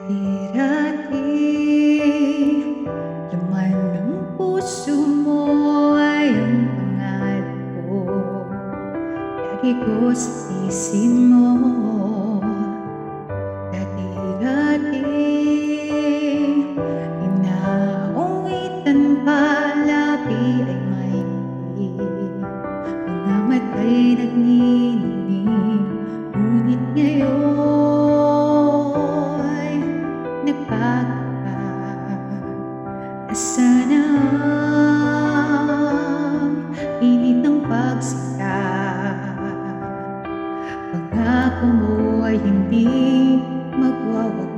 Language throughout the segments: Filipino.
Dati-dati, laman ng puso mo ay ang pangarap ko. Lagi ko sa isip mo. Dati-dati, inaawitan palabi ay may ngiti. Mga mata'y nagniningning, ngunit ngayon nagpakita. Asan ang init ng pagsikat? Pangako mo ay hindi magwawakas.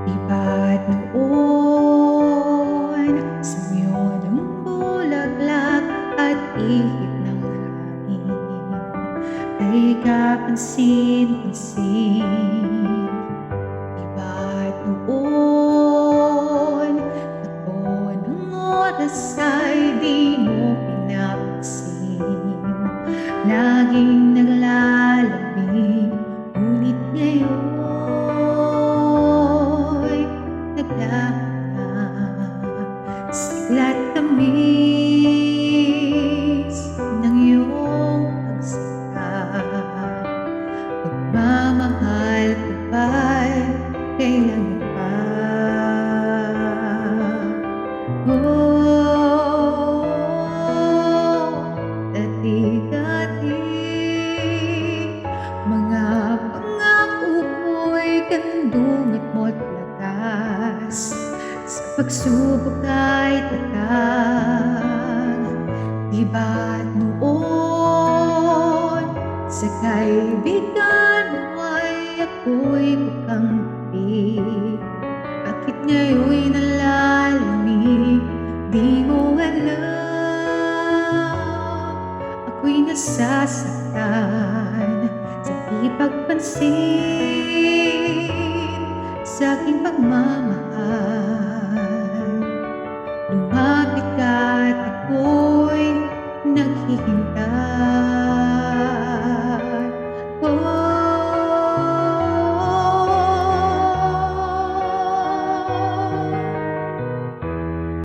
Di ba't noon sa miyo ng bulaklak at ihip ng hangin ay kapansin-pansin? Di ba't noon takbo ng oras ay di mo pinapansin? Laging naglalamig, ngunit ngayon naglalakad. Sigla't tamis ng iyong pagsikap. Pagmamahal ko ba'y kailan pa? Dati-dati, mga pangako ko'y gandong at mo't lakas. Sa pagsubok ay tatag. Di ba't noon sa kaibigan mo ay ako'y bukang pig? Bakit ngayon'y nalalamig? Di mo alam, ako'y nasasaktan sa di pagpansin sa aking pagmamahal. Lumapit ka at ako'y naghihintay.